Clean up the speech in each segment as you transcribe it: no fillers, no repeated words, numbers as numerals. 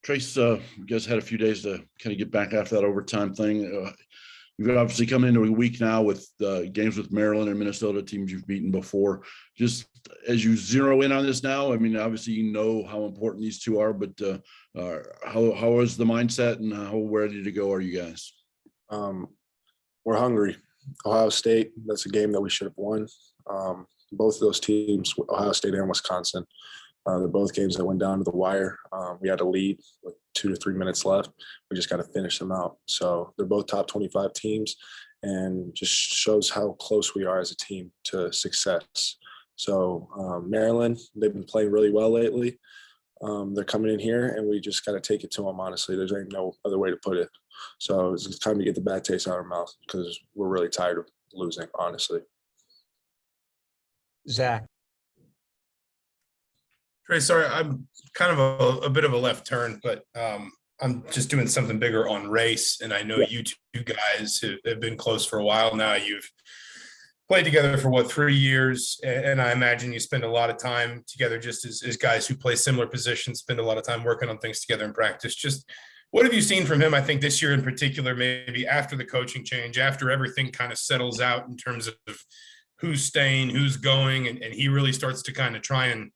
Trayce, you guys had a few days to kind of get back after that overtime thing. You've obviously come into a week now with games with Maryland and Minnesota, teams you've beaten before. Just as you zero in on this now, I mean, obviously you know how important these two are, but how is the mindset and how ready to go are you guys? We're hungry. Ohio State, that's a game that we should have won. Both of those teams, Ohio State and Wisconsin, they're both games that went down to the wire. We had a lead with 2 to 3 minutes left. We just got to finish them out. So they're both top 25 teams, and just shows how close we are as a team to success. So Maryland, they've been playing really well lately. They're coming in here, and we just got to take it to them, honestly. There's ain't no other way to put it. So it's time to get the bad taste out of our mouth because we're really tired of losing, honestly. Zach. Trayce, sorry, I'm kind of a bit of a left turn, but I'm just doing something bigger on race. And I know you two guys have been close for a while now. You've played together for 3 years. And I imagine you spend a lot of time together just as guys who play similar positions, spend a lot of time working on things together in practice. Just what have you seen from him? I think this year in particular, maybe after the coaching change, after everything kind of settles out in terms of who's staying, who's going, and he really starts to kind of try and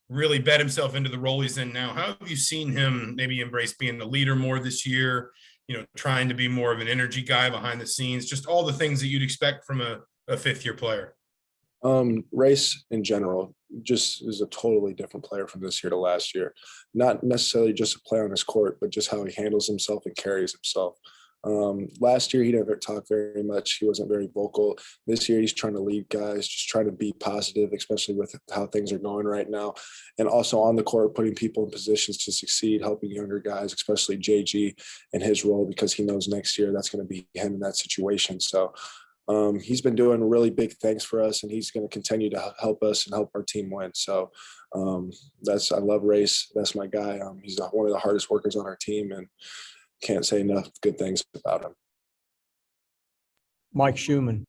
really bet himself into the role he's in now. How have you seen him maybe embrace being the leader more this year, trying to be more of an energy guy behind the scenes, just all the things that you'd expect from a fifth-year player? Race in general just is a totally different player from this year to last year. Not necessarily just a player on his court, but just how he handles himself and carries himself. Last year, he didn't talk very much. He wasn't very vocal. This year, he's trying to lead guys, just trying to be positive, especially with how things are going right now. And also on the court, putting people in positions to succeed, helping younger guys, especially JG in his role, because he knows next year that's going to be him in that situation. So he's been doing really big things for us, and he's going to continue to help us and help our team win. So I love Race. That's my guy. He's one of the hardest workers on our team, and can't say enough good things about him. Mike Schumann.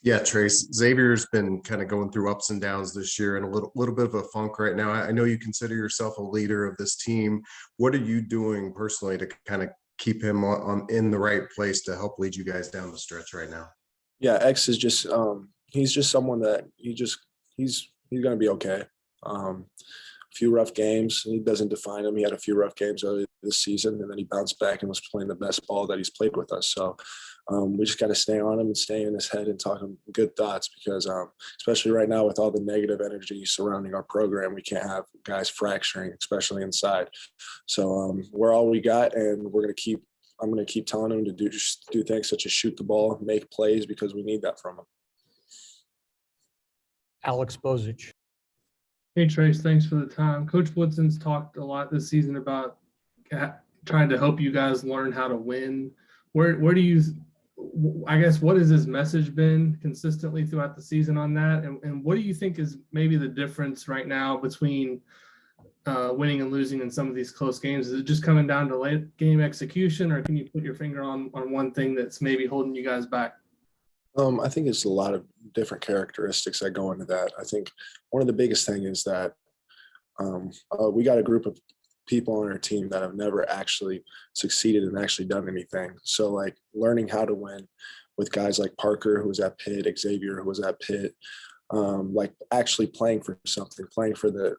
Yeah, Trayce, Xavier's been kind of going through ups and downs this year and a little bit of a funk right now. I know you consider yourself a leader of this team. What are you doing personally to kind of keep him in the right place to help lead you guys down the stretch right now? Yeah, X is just he's just someone that he's going to be okay. A few rough games. He doesn't define him. He had a few rough games earlier this season, and then he bounced back and was playing the best ball that he's played with us. So we just got to stay on him and stay in his head and talk him good thoughts, because especially right now with all the negative energy surrounding our program, we can't have guys fracturing, especially inside. So we're all we got, and I'm going to keep telling him to do things such as shoot the ball, make plays, because we need that from him. Alex Bozich. Hey, Trayce, thanks for the time. Coach Woodson's talked a lot this season about trying to help you guys learn how to win. Where do you, I guess, what has his message been consistently throughout the season on that? And what do you think is maybe the difference right now between winning and losing in some of these close games? Is it just coming down to late game execution, or can you put your finger on one thing that's maybe holding you guys back? I think it's a lot of different characteristics that go into that. I think one of the biggest thing is that we got a group of people on our team that have never actually succeeded and actually done anything. So like learning how to win with guys like Parker, who was at Pitt, Xavier, who was at Pitt, like actually playing for something, playing for the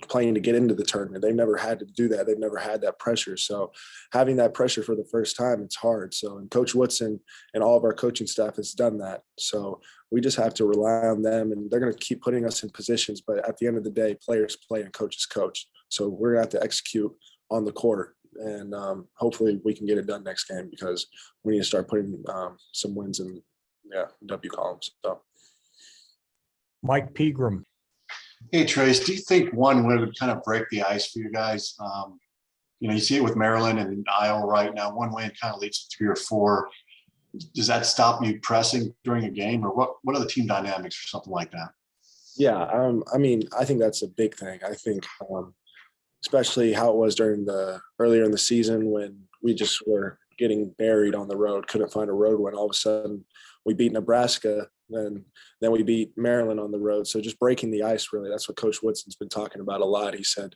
playing to get into the tournament. They've never had to do that. They've never had that pressure. So having that pressure for the first time, it's hard. So, and Coach Woodson and all of our coaching staff has done that. So we just have to rely on them, and they're going to keep putting us in positions. But at the end of the day, players play and coaches coach. So we're going to have to execute on the court, and hopefully we can get it done next game, because we need to start putting some wins in W columns. So Mike Pegram. Hey, Trayce, do you think one win would kind of break the ice for you guys? You see it with Maryland and Iowa right now. One win kind of leads to 3 or 4. Does that stop you pressing during a game, or what are the team dynamics or something like that? Yeah, I mean, I think that's a big thing. I think especially how it was earlier in the season when we just were getting buried on the road, couldn't find a road win. All of a sudden we beat Nebraska Then we beat Maryland on the road. So just breaking the ice, really, that's what Coach Woodson's been talking about a lot. He said,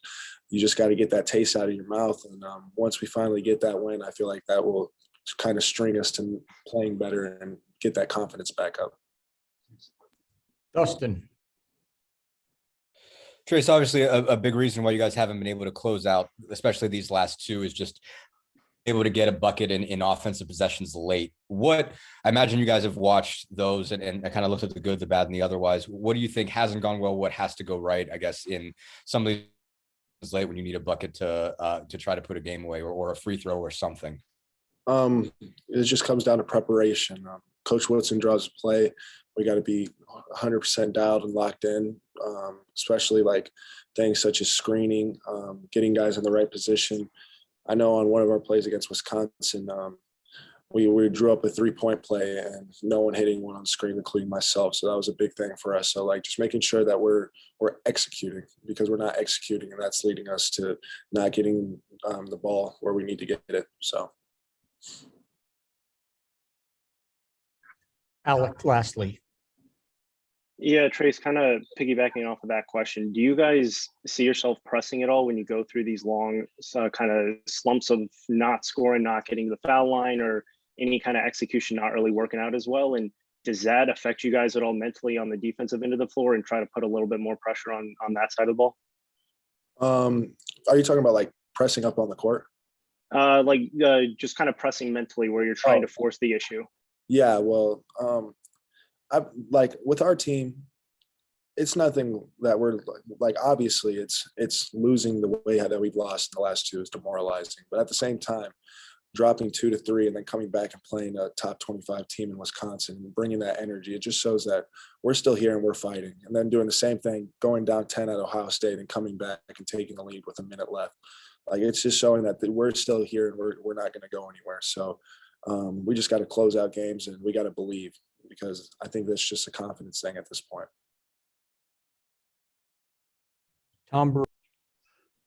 you just got to get that taste out of your mouth. And once we finally get that win, I feel like that will kind of string us to playing better and get that confidence back up. Dustin. Trayce, obviously a big reason why you guys haven't been able to close out, especially these last two, is just able to get a bucket in offensive possessions late. What, I imagine you guys have watched those and kind of looked at the good, the bad, and the otherwise. What do you think hasn't gone well? What has to go right, I guess, in some of these late when you need a bucket to try to put a game away or a free throw or something? It just comes down to preparation. Coach Woodson draws a play. We got to be 100% dialed and locked in, especially like things such as screening, getting guys in the right position. I know on one of our plays against Wisconsin, we drew up a 3-point play and no one hitting one on screen, including myself. So that was a big thing for us. So like just making sure that we're executing, because we're not executing, and that's leading us to not getting the ball where we need to get it. So. Alec, lastly. Yeah, Trayce, kind of piggybacking off of that question, do you guys see yourself pressing at all when you go through these long kind of slumps of not scoring, not getting the foul line, or any kind of execution not really working out as well? And does that affect you guys at all mentally on the defensive end of the floor and try to put a little bit more pressure on that side of the ball? Are you talking about like pressing up on the court? Just kind of pressing mentally where you're trying to force the issue. Yeah, well, I like with our team, it's nothing that we're like, obviously it's losing the way that we've lost in the last two is demoralizing. But at the same time, dropping 2-3 and then coming back and playing a top 25 team in Wisconsin and bringing that energy, it just shows that we're still here and we're fighting. And then doing the same thing, going down 10 at Ohio State and coming back and taking the lead with a minute left. Like, it's just showing that we're still here and we're not going to go anywhere. So we just got to close out games and we got to believe, because I think that's just a confidence thing at this point. Tom.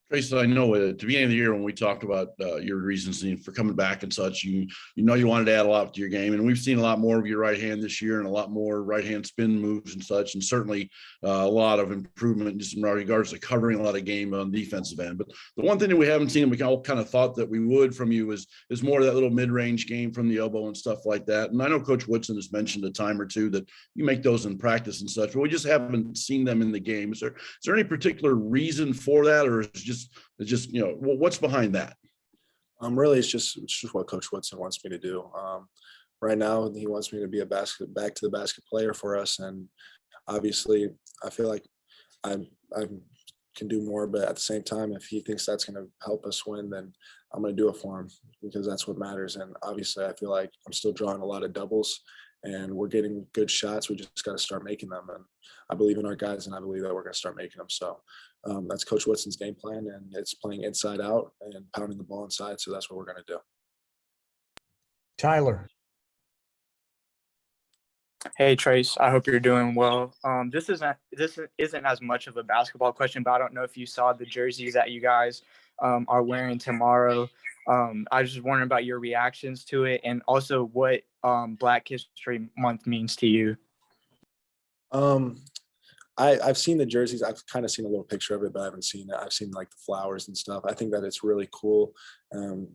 Trayce, I know at the beginning of the year when we talked about your reasons for coming back and such, you wanted to add a lot to your game, and we've seen a lot more of your right hand this year and a lot more right hand spin moves and such, and certainly a lot of improvement just in regards to covering a lot of game on defensive end. But the one thing that we haven't seen, and we all kind of thought that we would from you, is more of that little mid-range game from the elbow and stuff like that. And I know Coach Woodson has mentioned a time or two that you make those in practice and such, but we just haven't seen them in the game. Is there any particular reason for that, or is it just what's behind that? Really, it's just what Coach Woodson wants me to do. Right now, he wants me to be back to the basket player for us, and obviously, I feel like I can do more. But at the same time, if he thinks that's going to help us win, then I'm going to do it for him, because that's what matters. And obviously, I feel like I'm still drawing a lot of doubles, and we're getting good shots. We just got to start making them. And I believe in our guys, and I believe that we're going to start making them. So that's Coach Woodson's game plan, and it's playing inside out and pounding the ball inside. So that's what we're going to do. Tyler. Hey, Trayce, I hope you're doing well. This isn't as much of a basketball question, but I don't know if you saw the jerseys that you guys are wearing tomorrow. I was just wondering about your reactions to it, and also what Black History Month means to you. I've seen the jerseys. I've kind of seen a little picture of it, but I haven't seen it. I've seen like the flowers and stuff. I think that it's really cool.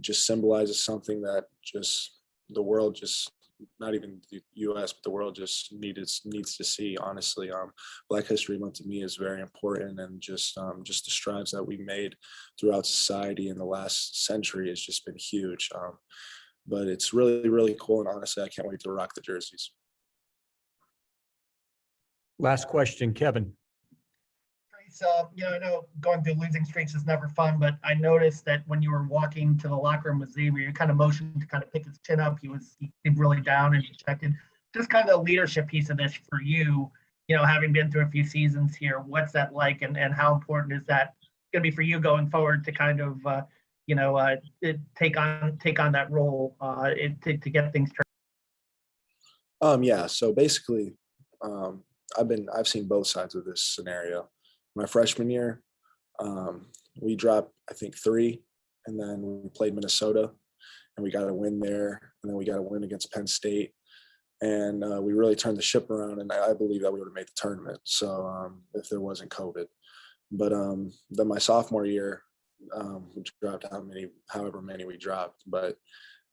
Just symbolizes something that just the world, just not even the U.S., but the world just needs to see. Honestly, Black History Month to me is very important, and just the strides that we made throughout society in the last century has just been huge. But it's really, really cool, and honestly, I can't wait to rock the jerseys. Last question, Kevin. I know going through losing streaks is never fun, but I noticed that when you were walking to the locker room with Xavier, you kind of motioned to kind of pick his chin up. He seemed really down and dejected. Just kind of the leadership piece of this for you, having been through a few seasons here, what's that like, and how important is that going to be for you going forward to kind of, take on that role to get things turned? Yeah. So basically, I've seen both sides of this scenario. My freshman year, we dropped, I think, 3, and then we played Minnesota, and we got a win there, and then we got a win against Penn State. and we really turned the ship around. And I believe that we would have made the tournament. So if there wasn't COVID, but then my sophomore year, we dropped however many we dropped, but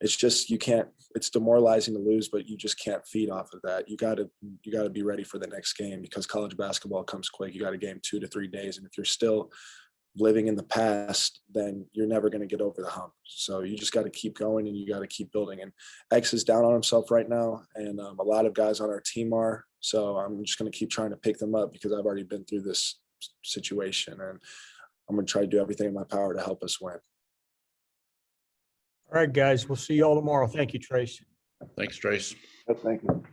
it's just, it's demoralizing to lose, but you just can't feed off of that. You got to be ready for the next game, because college basketball comes quick. You got a game 2 to 3 days. And if you're still living in the past, then you're never going to get over the hump. So you just got to keep going, and you got to keep building. And X is down on himself right now. And a lot of guys on our team are, so I'm just going to keep trying to pick them up, because I've already been through this situation, and I'm going to try to do everything in my power to help us win. All right, guys, we'll see you all tomorrow. Thank you, Trayce. Thanks, Trayce. Thank you.